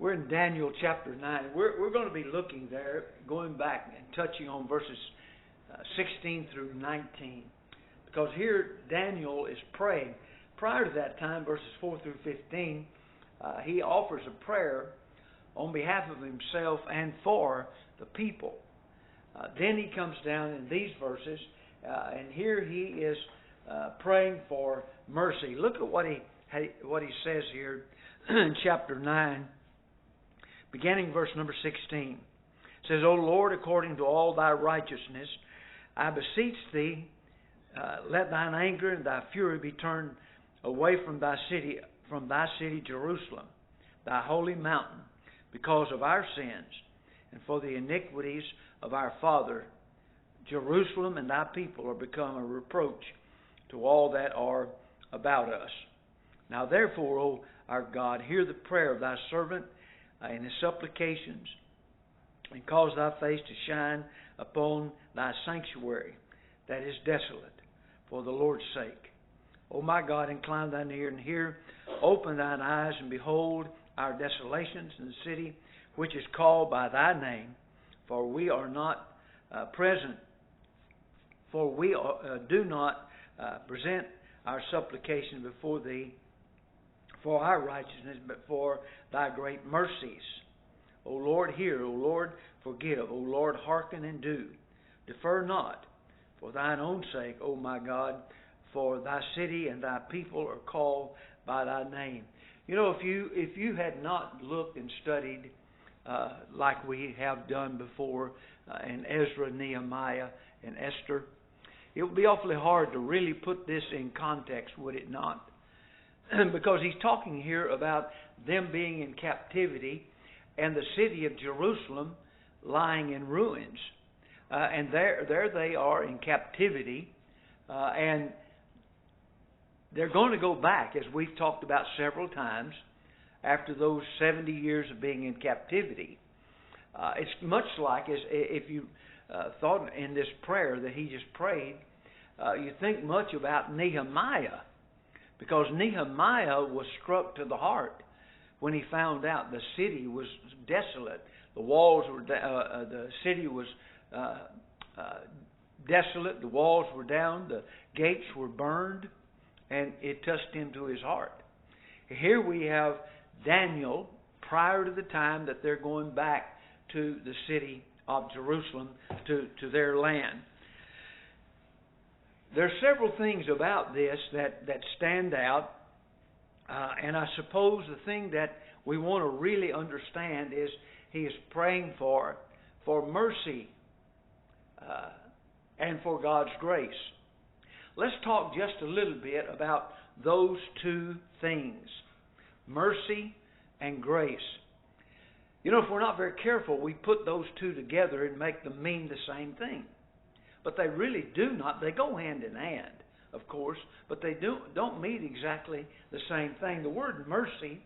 We're in Daniel chapter 9. We're going to be looking there, going back and touching on verses 16 through 19. Because here Daniel is praying. Prior to that time, verses 4 through 15, he offers a prayer on behalf of himself and for the people. Then he comes down in these verses, and here he is praying for mercy. Look at what he says here in chapter 9, beginning verse number 16. It says, O Lord, according to all thy righteousness, I beseech thee, let thine anger and thy fury be turned away from thy city Jerusalem, thy holy mountain, because of our sins and for the iniquities of our father. Jerusalem and thy people are become a reproach to all that are about us. Now therefore, O our God, hear the prayer of thy servant and his supplications, and cause thy face to shine upon thy sanctuary that is desolate, for the Lord's sake. O my God, incline thine ear and hear, open thine eyes and behold our desolations in the city which is called by thy name, for we are not present, for we do not present our supplication before thee for our righteousness, but for thy great mercies. O Lord, hear. O Lord, forgive. O Lord, hearken and do. Defer not, for thine own sake, O my God, for thy city and thy people are called by thy name. You know, if you had not looked and studied like we have done before in Ezra, Nehemiah, and Esther, it would be awfully hard to really put this in context, would it not? Because he's talking here about them being in captivity and the city of Jerusalem lying in ruins. And there they are in captivity, and they're going to go back, as we've talked about several times, after those 70 years of being in captivity. It's much like as if you thought in this prayer that he just prayed, you think much about Nehemiah, because Nehemiah was struck to the heart when he found out the city was desolate. The walls were, the city was desolate. The walls were down. The gates were burned, and it touched him to his heart. Here we have Daniel prior to the time that they're going back to the city of Jerusalem, to their land. There are several things about this that stand out, and I suppose the thing that we want to really understand is he is praying for mercy and for God's grace. Let's talk just a little bit about those two things, mercy and grace. You know, if we're not very careful, we put those two together and make them mean the same thing. But they really do not. They go hand in hand, of course, but they don't mean exactly the same thing. The word mercy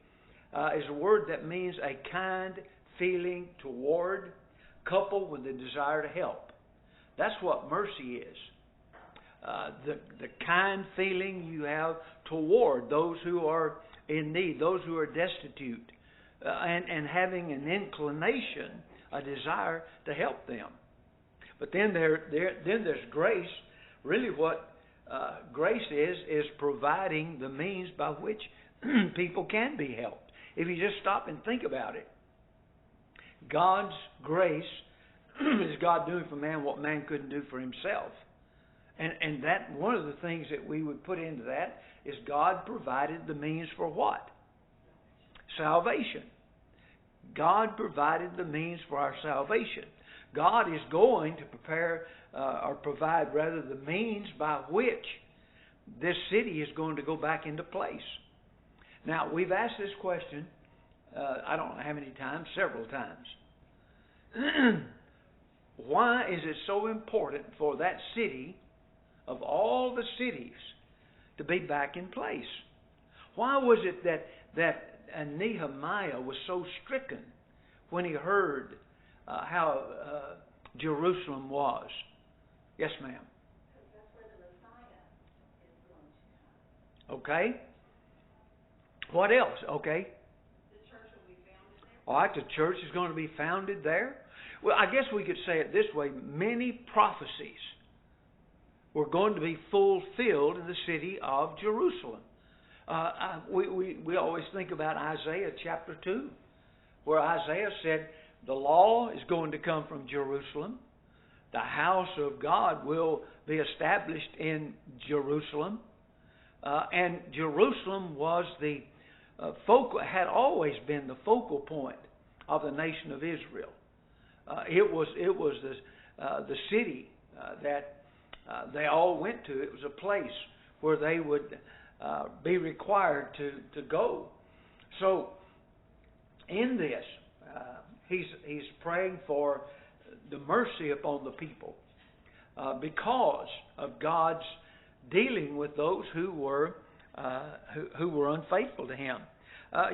is a word that means a kind feeling toward, coupled with the desire to help. That's what mercy is. The kind feeling you have toward those who are in need, those who are destitute, and having an inclination, a desire to help them. But then there's grace. Really what grace is providing the means by which people can be helped. If you just stop and think about it, God's grace is God doing for man what man couldn't do for himself. And that one of the things that we would put into that is God provided the means for what? Salvation. God provided the means for our salvation. God is going to prepare or provide rather the means by which this city is going to go back into place. Now, we've asked this question, I don't know how many times, several times. Why is it so important for that city, of all the cities, to be back in place? Why was it that Nehemiah was so stricken when he heard how Jerusalem was? Yes, ma'am. Because that's where the Messiah is going to come. Okay. What else? Okay. The church will be founded there. All right, the church is going to be founded there. Well, I guess we could say it this way. Many prophecies were going to be fulfilled in the city of Jerusalem. We always think about Isaiah chapter 2, where Isaiah said the law is going to come from Jerusalem. The house of God will be established in Jerusalem. And Jerusalem was had always been the focal point of the nation of Israel. It was the city that they all went to. It was a place where they would be required to go. So in this, he's praying for the mercy upon the people because of God's dealing with those who were unfaithful to Him.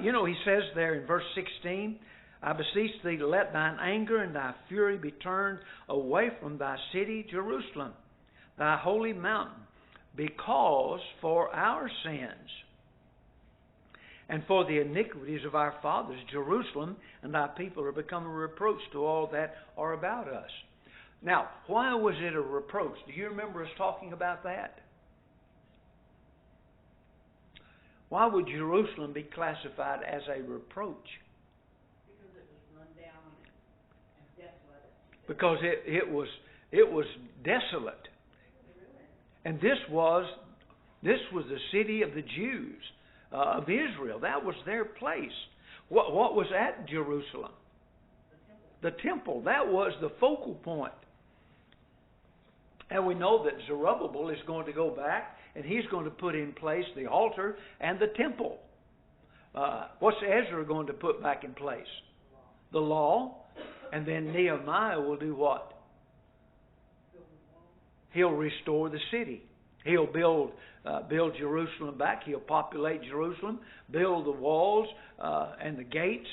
He says there in verse 16, I beseech thee, let thine anger and thy fury be turned away from thy city, Jerusalem, thy holy mountain, because for our sins and for the iniquities of our fathers, Jerusalem and thy people are become a reproach to all that are about us. Now, why was it a reproach? Do you remember us talking about that? Why would Jerusalem be classified as a reproach? Because it was run down and desolate. Because it was desolate. And this was the city of the Jews, of Israel. That was their place. What was at Jerusalem? The temple. That was the focal point. And we know that Zerubbabel is going to go back and he's going to put in place the altar and the temple. What's Ezra going to put back in place? The law. And then Nehemiah will do what? He'll restore the city. He'll build Jerusalem back. He'll populate Jerusalem, build the walls and the gates.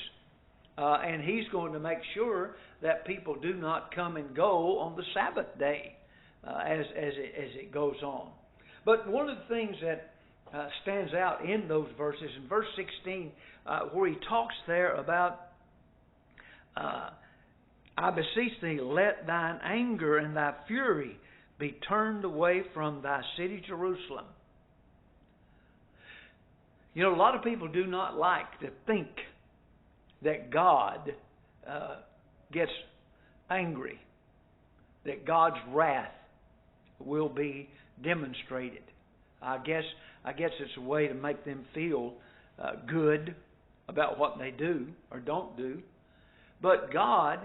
And he's going to make sure that people do not come and go on the Sabbath day as it goes on. But one of the things that stands out in those verses, in verse 16, where he talks there about, I beseech thee, let thine anger and thy fury be turned away from thy city, Jerusalem. A lot of people do not like to think that God gets angry, that God's wrath will be demonstrated. I guess it's a way to make them feel good about what they do or don't do. But God,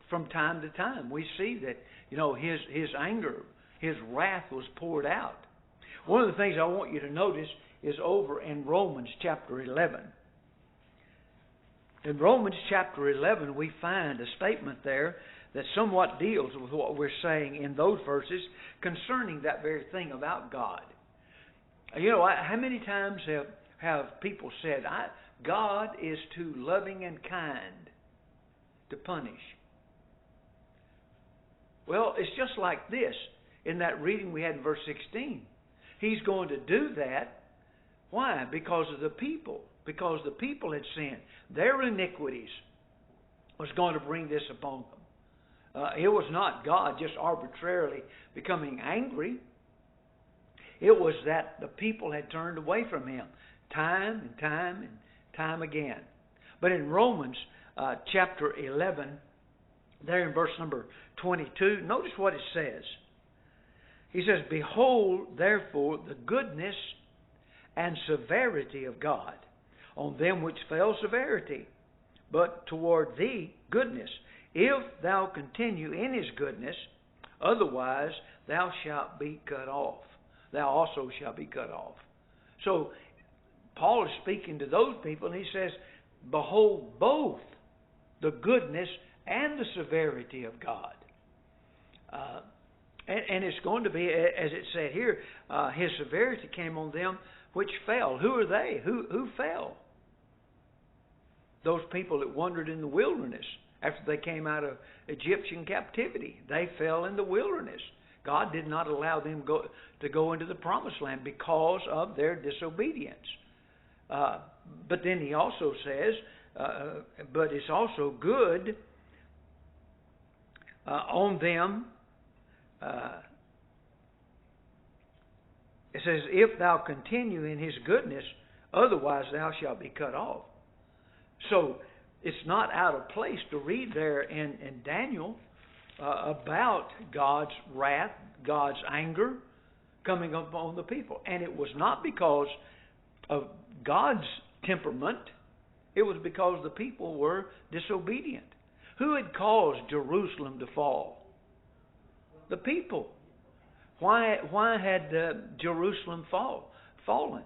from time to time, we see that His anger, His wrath was poured out. One of the things I want you to notice is over in Romans chapter 11. In Romans chapter 11, we find a statement there that somewhat deals with what we're saying in those verses concerning that very thing about God. How many times have people said, God is too loving and kind to punish? Well, it's just like this in that reading we had in verse 16. He's going to do that. Why? Because of the people. Because the people had sinned. Their iniquities was going to bring this upon them. It was not God just arbitrarily becoming angry. It was that the people had turned away from Him time and time and time again. But in Romans chapter 11, there in verse number 22, notice what it says. He says, behold, therefore, the goodness and severity of God. On them which fell severity, but toward thee goodness, if thou continue in His goodness, otherwise thou shalt be cut off. Thou also shalt be cut off. So Paul is speaking to those people, and he says, behold both the goodness and the severity of God. And it's going to be, as it said here, His severity came on them which fell. Who are they? Who fell? Those people that wandered in the wilderness after they came out of Egyptian captivity. They fell in the wilderness. God did not allow them to go into the promised land because of their disobedience. But then He also says but it's also good on them. It says, if thou continue in his goodness, otherwise thou shalt be cut off. So it's not out of place to read there in Daniel about God's wrath, God's anger coming upon the people. And it was not because of God's temperament. It was because the people were disobedient. Who had caused Jerusalem to fall? The people. Why had Jerusalem fallen?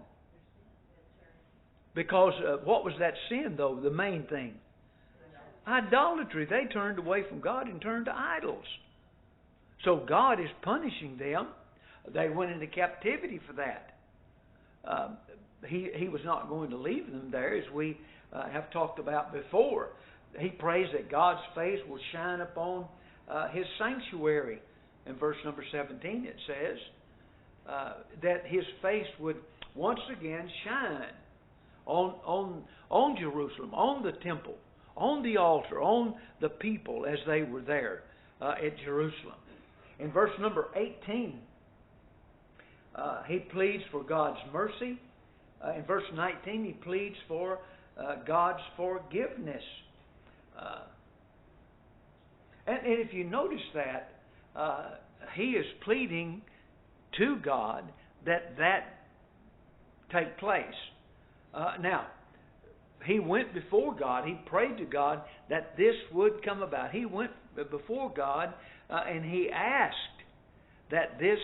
Because what was that sin, though? The main thing. Idolatry. They turned away from God and turned to idols. So God is punishing them. They went into captivity for that. He was not going to leave them there, as we have talked about before. He prays that God's face will shine upon his sanctuary. In verse number 17 it says that his face would once again shine on Jerusalem, on the temple, on the altar, on the people as they were there at Jerusalem. In verse number 18, he pleads for God's mercy. In verse 19, he pleads for God's forgiveness. And if you notice that, he is pleading to God that take place. Now, he went before God. He prayed to God that this would come about. He went before God and he asked that this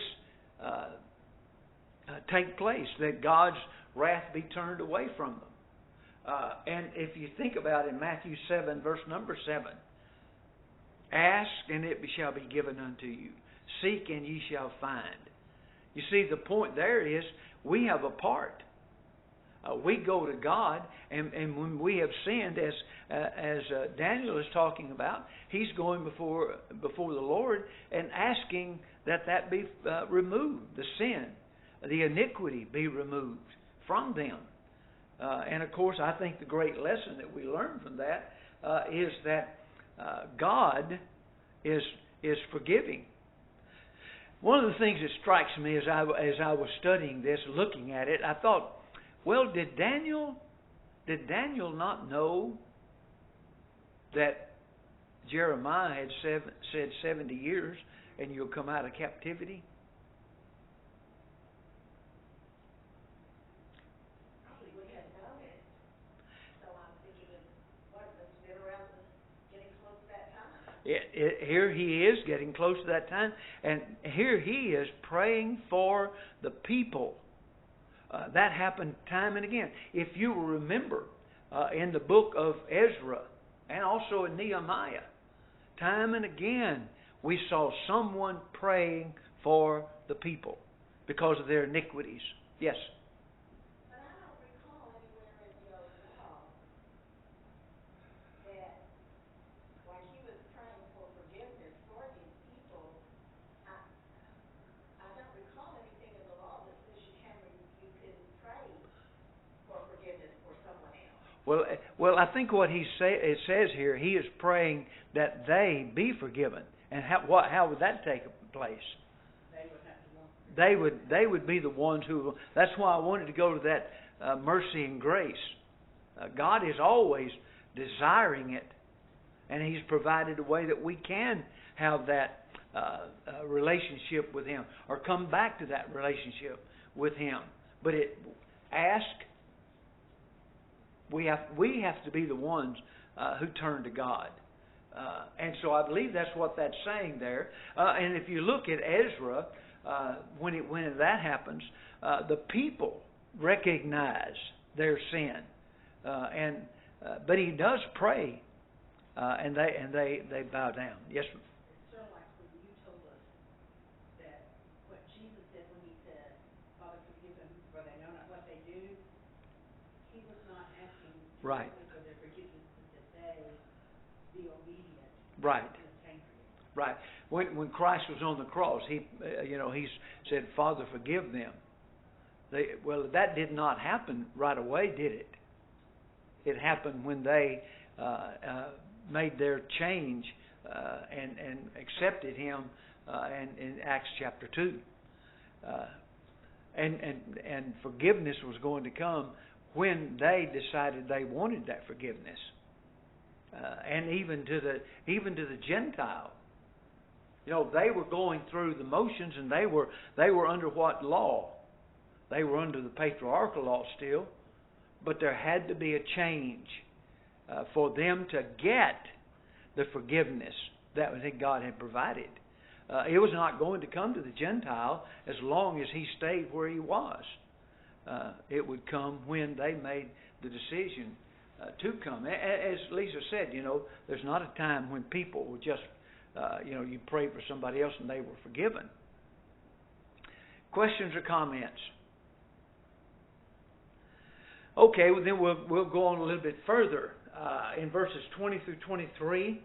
take place, that God's wrath be turned away from them. And if you think about it, in Matthew 7, verse number 7, ask and it shall be given unto you. Seek and ye shall find. You see, the point there is we have a part. We go to God, and when we have sinned, as Daniel is talking about, he's going before the Lord and asking that be removed, the sin, the iniquity be removed from them. And of course, I think the great lesson that we learn from that is that God is forgiving. One of the things that strikes me as I was studying this, looking at it, I thought, well, did Daniel not know that Jeremiah had said 70 years and you'll come out of captivity? Probably would have known it. So I'm thinking, what, that's been around getting close to that time? Here he is getting close to that time, and here he is praying for the people. That happened time and again. If you will remember, in the book of Ezra and also in Nehemiah, time and again we saw someone praying for the people because of their iniquities. Yes? But I don't recall anywhere in your law that when he was praying for forgiveness for these people, I don't recall anything in the law that says you can pray for forgiveness for someone else. Well, I think what it says here, he is praying that they be forgiven. And how would that take place? They would have to want. They would be the ones who. That's why I wanted to go to that mercy and grace. God is always desiring it, and He's provided a way that we can have that relationship with Him, or come back to that relationship with Him. But we have to be the ones who turn to God. And so I believe that's what that's saying there. And if you look at Ezra, when that happens, the people recognize their sin, but he does pray, and they bow down. Yes, ma'am. It's sort of like when you told us that what Jesus said when He said, "Father, forgive them, for they know not what they do." He was not asking Right. for their forgiveness, but that they be obedient. Right. Right. When Christ was on the cross, he said, "Father, forgive them." That did not happen right away, did it? it happened when they made their change and accepted Him in Acts chapter 2. And forgiveness was going to come when they decided they wanted that forgiveness, and even to the Gentile. You know, they were going through the motions, and they were under what law? They were under the patriarchal law still, but there had to be a change for them to get the forgiveness that God had provided. It was not going to come to the Gentile as long as he stayed where he was. It would come when they made the decision to come. As Lisa said, you know, there's not a time when people will just, you pray for somebody else and they were forgiven. Questions or comments? Okay, well then we'll go on a little bit further. In verses 20 through 23,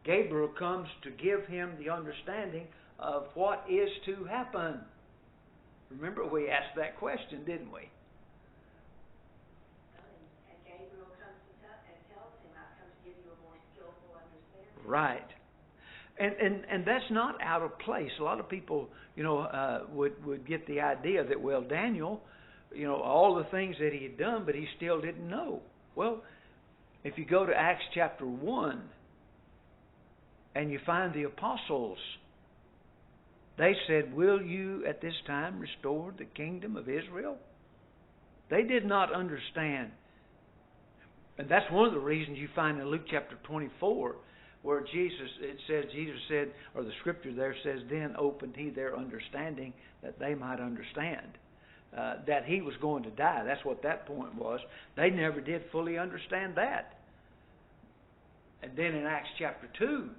Gabriel comes to give him the understanding of what is to happen. Remember, we asked that question, didn't we? And Gabriel comes and tells him, I've come to give you a more skillful understanding. Right. And that's not out of place. A lot of people, would get the idea that, well, Daniel, all the things that he had done, but he still didn't know. Well, if you go to Acts chapter 1, and you find the apostles, they said, will you at this time restore the kingdom of Israel? They did not understand. And that's one of the reasons you find in Luke chapter 24, where Jesus said, or the scripture there says, then opened he their understanding that they might understand that he was going to die. That's what that point was. They never did fully understand that. And then in Acts chapter 2,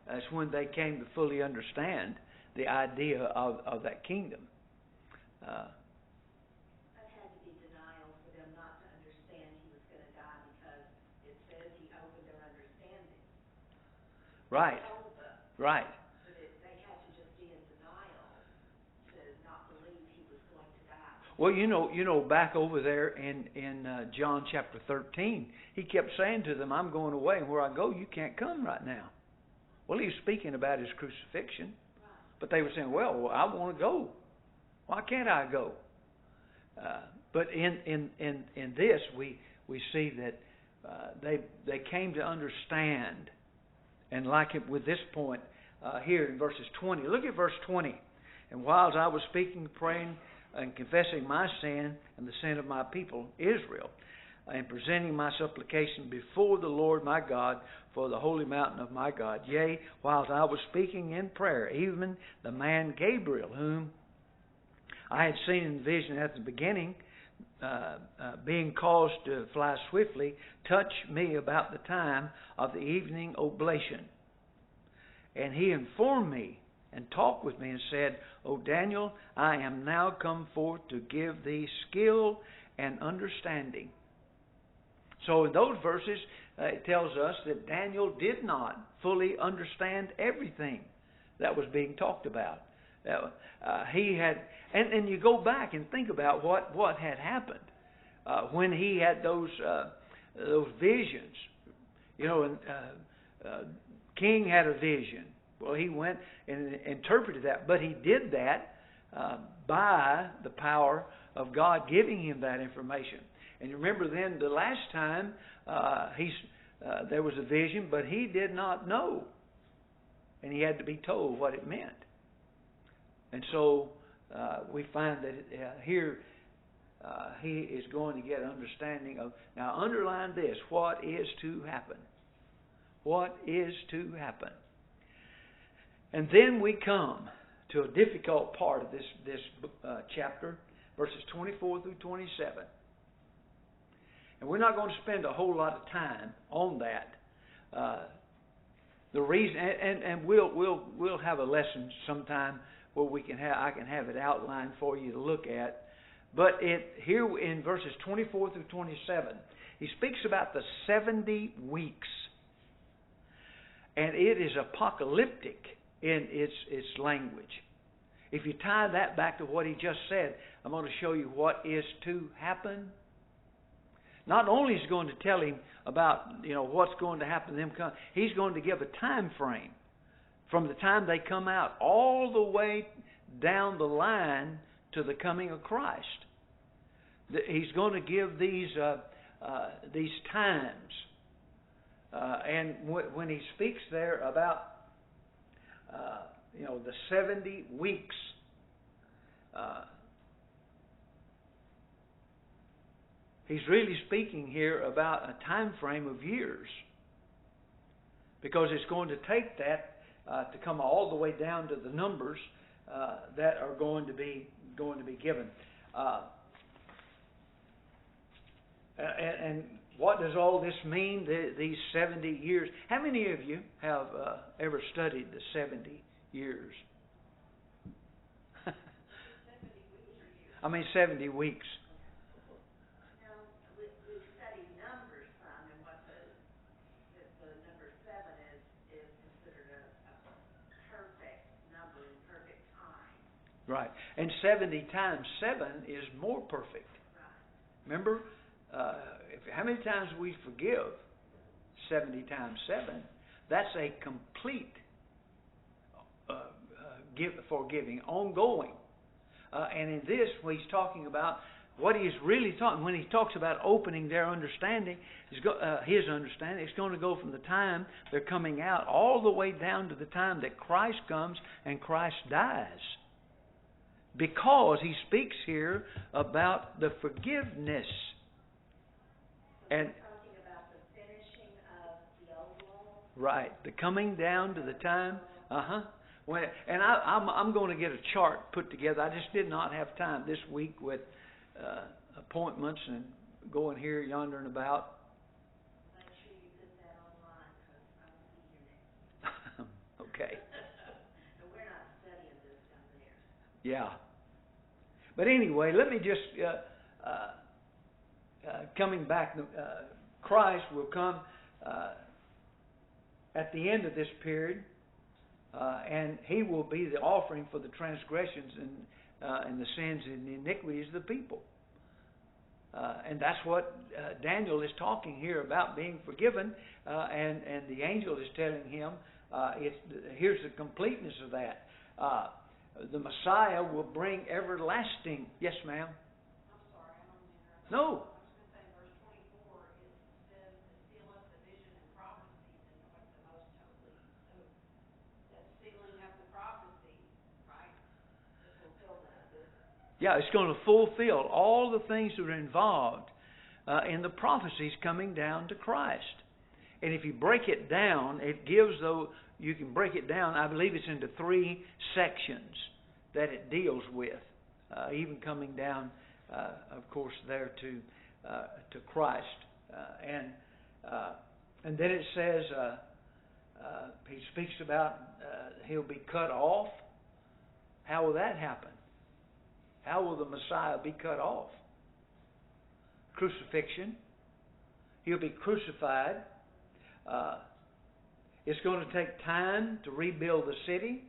that's when they came to fully understand the idea of that kingdom. That had to be denial for them not to understand he was going to die, because it says he opened their understanding. Right. He told them. Right. But they had to just be in denial to not believe he was going to die. Well, back over there in John chapter 13, he kept saying to them, I'm going away, and where I go, you can't come right now. Well, he was speaking about his crucifixion, but they were saying, well, I want to go. Why can't I go? But in this, we see that they came to understand, and like it with this point here in verses 20. Look at verse 20. And while I was speaking, praying, and confessing my sin and the sin of my people, Israel, and presenting my supplication before the Lord my God for the holy mountain of my God. Yea, whilst I was speaking in prayer, even the man Gabriel, whom I had seen in the vision at the beginning, being caused to fly swiftly, touched me about the time of the evening oblation. And he informed me and talked with me and said, O Daniel, I am now come forth to give thee skill and understanding. So in those verses, it tells us that Daniel did not fully understand everything that was being talked about. He had, and you go back and think about what had happened when he had those visions. And king had a vision. Well, he went and interpreted that, but he did that by the power of God giving him that information. And you remember then the last time there was a vision, but he did not know. And he had to be told what it meant. And so we find that here he is going to get understanding of, now underline this, what is to happen. What is to happen. And then we come to a difficult part of this chapter, verses 24 through 27. And we're not going to spend a whole lot of time on that. The reason, and we'll have a lesson sometime where I can have it outlined for you to look at. But here in verses 24 through 27, he speaks about the 70 weeks, and it is apocalyptic in its language. If you tie that back to what he just said, I'm going to show you what is to happen. Not only is He going to tell him about, what's going to happen to them, He's going to give a time frame from the time they come out all the way down the line to the coming of Christ. He's going to give these times. And when He speaks there about, the 70 weeks, He's really speaking here about a time frame of years, because it's going to take that to come all the way down to the numbers that are going to be given. And what does all this mean? These 70 years. How many of you have ever studied the 70 years? I mean 70 weeks. Right. And 70 times 7 is more perfect. Remember, how many times we forgive? 70 times 7. That's a complete forgiving, ongoing. And in this, when He's talking about what He's really talking, when He talks about opening their understanding, His understanding, it's going to go from the time they're coming out all the way down to the time that Christ comes and Christ dies. Because He speaks here about the forgiveness. And talking about the finishing of the old law. Right, the coming down to the time. And I'm going to get a chart put together. I just did not have time this week with appointments and going here, yonder, and about. Make sure you put that online, because I won't be here next. Okay. And we're not studying this down there. Yeah. But anyway, let me just, coming back, Christ will come at the end of this period, and He will be the offering for the transgressions and the sins and the iniquities of the people. And that's what Daniel is talking here about, being forgiven, and the angel is telling him, here's the completeness of that. The Messiah will bring everlasting. Yes, ma'am. I'm sorry, I don't mean to No. I was going to say, verse 24, it says to seal up the vision and prophecies in what the most holy. So that's sealing up the prophecy, right? To fulfill that. Yeah, it's going to fulfill all the things that are involved in the prophecies coming down to Christ. And if you break it down, it gives, though, you can break it down, I believe it's into 3 sections that it deals with, even coming down, of course, there to Christ. And then it says, He speaks about He'll be cut off. How will that happen? How will the Messiah be cut off? Crucifixion. He'll be crucified. It's going to take time to rebuild the city,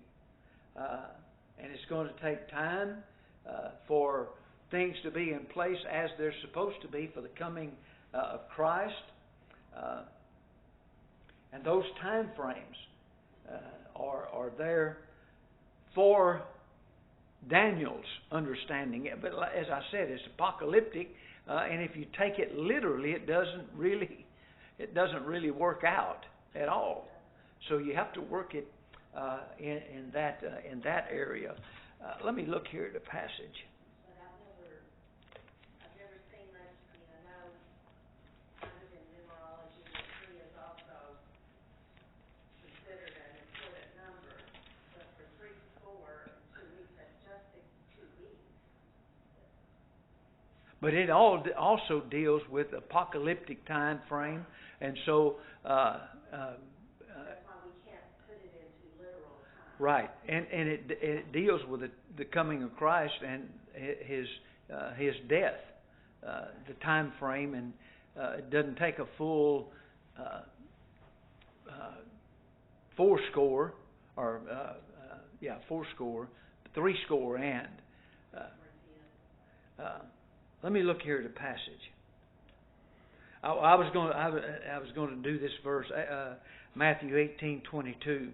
and it's going to take time for things to be in place as they're supposed to be for the coming of Christ. And those time frames are there for Daniel's understanding. But as I said, it's apocalyptic, and if you take it literally, it doesn't really work out at all. So you have to work it in that area. Let me look here at the passage. But I've never seen much. I know kind of in numerology that 3 is also considered an important number. But for 3, 4, and 2 weeks, that's just 2 weeks. But it also deals with apocalyptic time frame, and so. That's why we can't put it into literal time. Right, and it deals with the coming of Christ and His death, the time frame, and it doesn't take a full 80 or 80 and. Let me look here at the passage. I was going to do this verse, Matthew 18:22,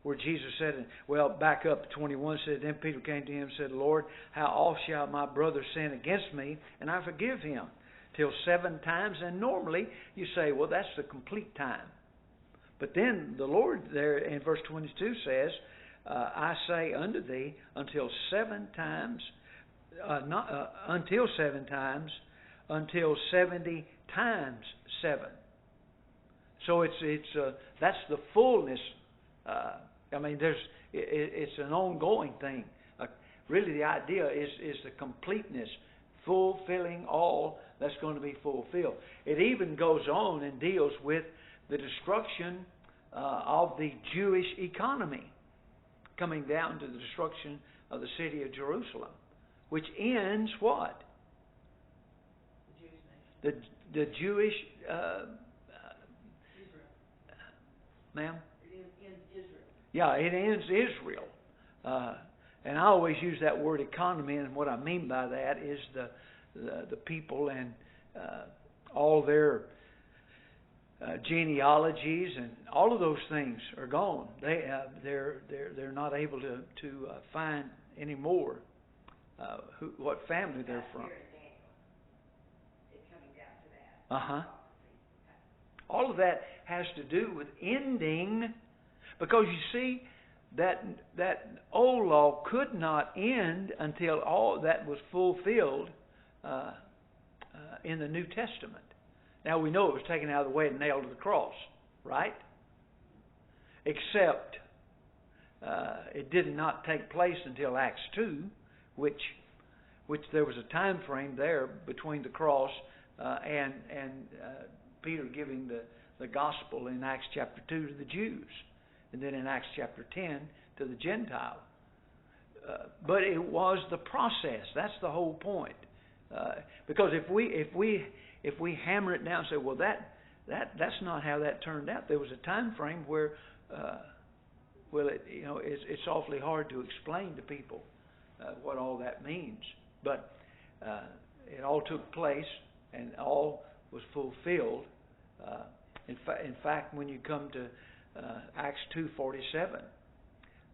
where Jesus said, well, back up to 21, said, then Peter came to him and said, Lord, how oft shall my brother sin against me, and I forgive him? Till 7 times? And normally you say, well, that's the complete time. But then the Lord there in verse 22 says, I say unto thee, until 7 times, until 7 times, until 70 times 7. So it's that's the fullness. It's an ongoing thing. Really, the idea is the completeness, fulfilling all that's going to be fulfilled. It even goes on and deals with the destruction of the Jewish economy, coming down to the destruction of the city of Jerusalem, which ends what? The Jewish, ma'am? It ends Israel. Yeah, it ends Israel. And I always use that word economy, and what I mean by that is the people and all their genealogies and all of those things are gone. They're not able to find any more what family they're from. All of that has to do with ending, because you see that old law could not end until all that was fulfilled in the New Testament. Now we know it was taken out of the way and nailed to the cross, right? Except it did not take place until Acts 2, which there was a time frame there between the cross and Peter giving the gospel in Acts chapter 2 to the Jews, and then in Acts chapter 10 to the Gentile. But it was the process. That's the whole point. Because if we hammer it down and say, well, that's not how that turned out. There was a time frame where, it's awfully hard to explain to people what all that means. But it all took place and all was fulfilled. In fact, when you come to Acts 2:47,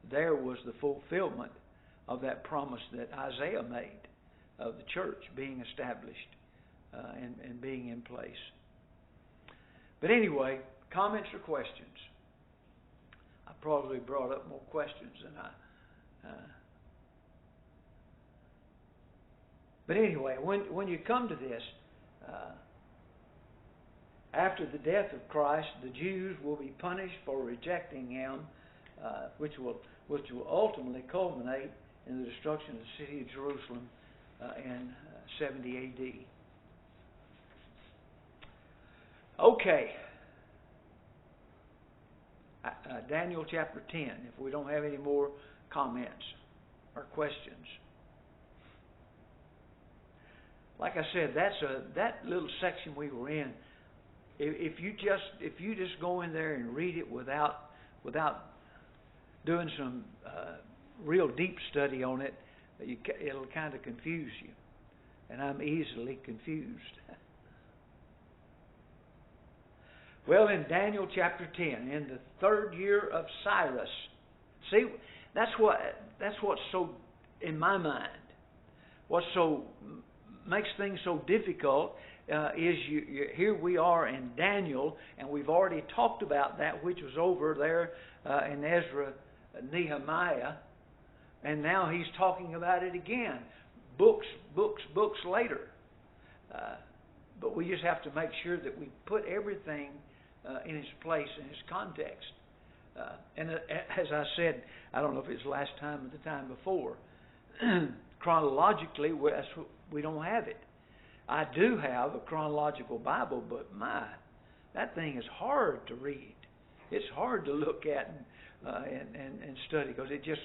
there was the fulfillment of that promise that Isaiah made of the church being established and being in place. But anyway, comments or questions? I probably brought up more questions than But anyway, when you come to this, after the death of Christ, the Jews will be punished for rejecting Him, which will ultimately culminate in the destruction of the city of Jerusalem in 70 A.D. Okay. Daniel chapter 10, if we don't have any more comments or questions. Like I said, that little section we were in, if you just go in there and read it without doing some real deep study on it, it'll kind of confuse you. And I'm easily confused. Well, in Daniel chapter 10, in the 3rd year of Cyrus, see, that's what's so, in my mind, what's so makes things so difficult is here we are in Daniel, and we've already talked about that which was over there in Ezra, Nehemiah, and now he's talking about it again, books later. But we just have to make sure that we put everything in its place, in its context. And as I said, I don't know if it's last time or the time before, chronologically, we don't have it. I do have a chronological Bible, but that thing is hard to read. It's hard to look at and study, because it just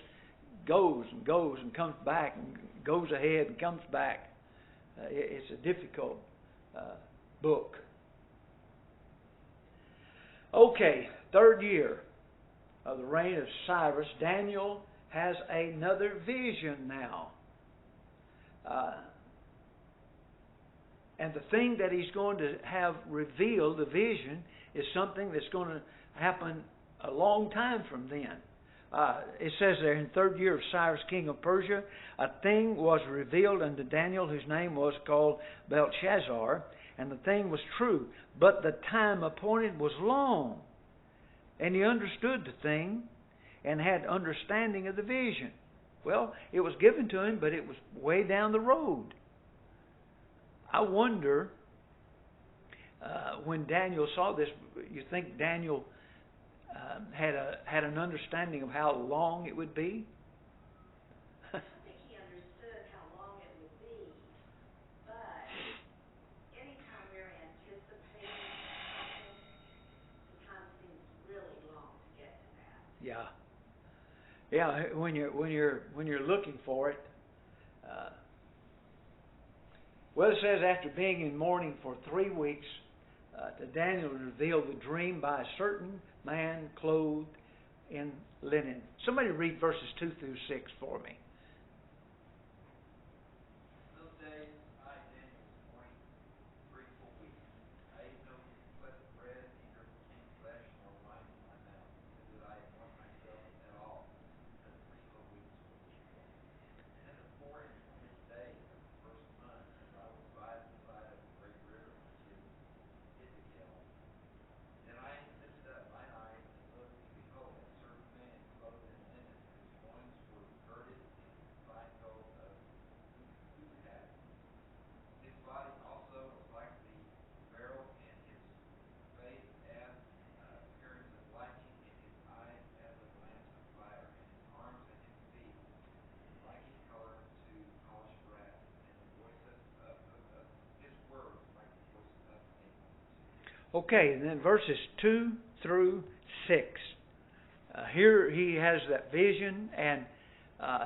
goes and goes and comes back and goes ahead and comes back. It's a difficult book. Okay, 3rd year of the reign of Cyrus, Daniel has another vision now. And the thing that he's going to have revealed, the vision, is something that's going to happen a long time from then. It says there, in the 3rd year of Cyrus, king of Persia, a thing was revealed unto Daniel, whose name was called Belshazzar, and the thing was true. But the time appointed was long, and he understood the thing, and had understanding of the vision. Well, it was given to him, but it was way down the road. I wonder, when Daniel saw this, you think Daniel had an understanding of how long it would be? I think he understood how long it would be, but anytime we're anticipating something, the time seems really long to get to that. Yeah. When you're looking for it. Well, it says after being in mourning for 3 weeks, to Daniel revealed the dream by a certain man clothed in linen. Somebody read verses 2 through 6 for me. Those days I, Daniel, was mourning 3 full weeks. I ate no flesh bread, neither came flesh nor wine to my mouth, neither did I anoint myself at all, because 3 full weeks were before me. And in the 24th day of the 1st month, as I was by the side of the great river which is Hiddekel, then I lifted up mine eyes and looked, and behold, a certain man clothed in linen, whose loins were girded in fine gold of Uthad. His body also was like the beryl, and his face as appearance of lightning, and his eyes as of lamps of fire, and his arms and his feet like in color to polished brass, and the voice of his words like the voice of a multitude. Okay, and then verses 2 through 6. Here he has that vision, and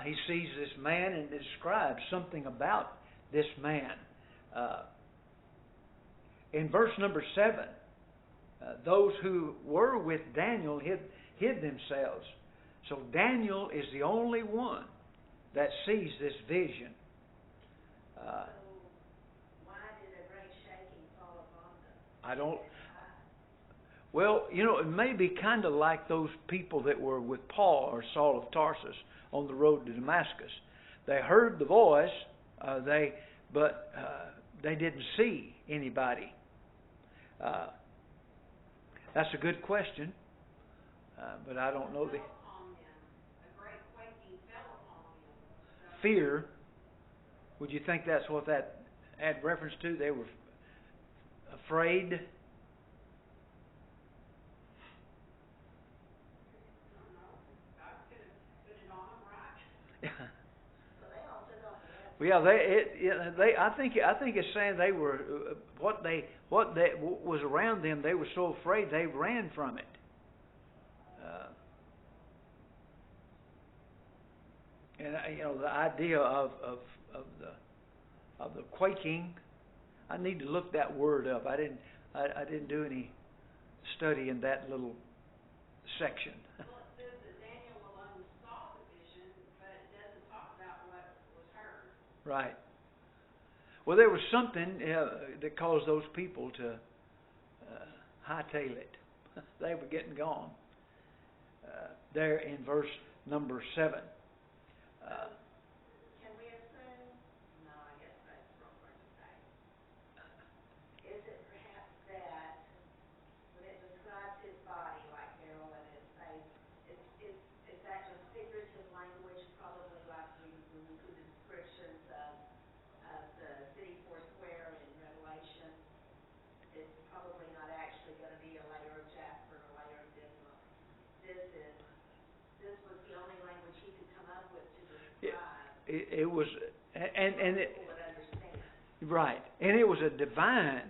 he sees this man, and it describes something about this man. In verse number 7, those who were with Daniel hid themselves. So Daniel is the only one that sees this vision. So why did a great shaking fall upon them? I don't... Well, it may be kind of like those people that were with Paul or Saul of Tarsus on the road to Damascus. They heard the voice, but they didn't see anybody. That's a good question, but I don't know the fear. Would you think that's what that had reference to? They were afraid. Well, I think it's saying they were what was around them. They were so afraid they ran from it. And the idea of the quaking. I need to look that word up. I didn't do any study in that little section. Well, it says that Daniel alone saw the vision, but it doesn't talk about what was heard. Right. Well, there was something that caused those people to hightail it. They were getting gone. There in verse number 7. Can we assume? No, I guess that's wrong word to say. Is it perhaps that when it describes his body like beryl and his face, is that just figurative language, probably like when we do the descriptions of the city foursquare in Revelation? It's probably not actually going to be a layer of jasper or a layer of bismuth. This was the only language he could come up with to describe. It was, and it, people would understand. Right, and it was a divine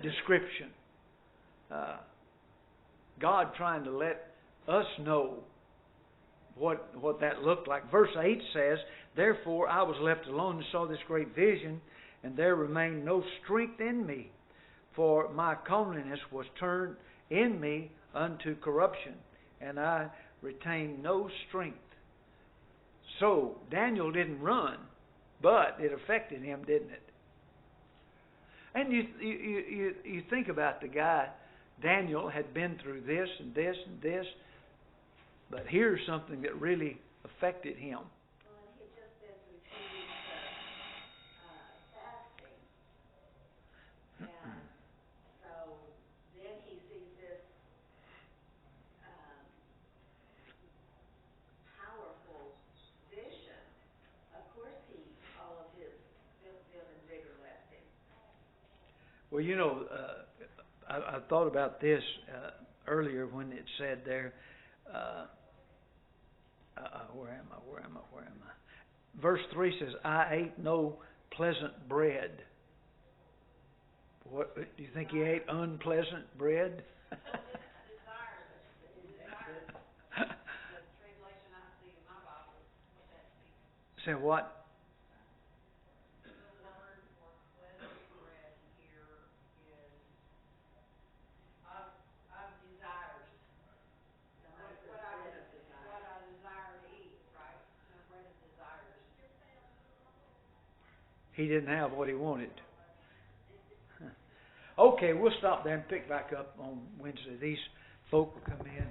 description. God trying to let us know what that looked like. Verse 8 says, "Therefore I was left alone and saw this great vision, and there remained no strength in me, for my comeliness was turned in me unto corruption, and I retained no strength." So Daniel didn't run, but it affected him, didn't it? And you think about the guy, Daniel had been through this and this and this, but here's something that really affected him. Well, and he had just been through 2 weeks of fasting, and so then he sees this um, powerful vision. Of course, all of his vim and vigor left him. Well, I thought about this earlier when it said there, where am I? Verse 3 says, I ate no pleasant bread. What, do you think he ate unpleasant bread? The translation I see in my Bible, what that means. Say what? The word for pleasant bread here is of desires. What I desire to eat, right? No bread of desires. He didn't have what he wanted. Okay, we'll stop there and pick back up on Wednesday. These folk will come in.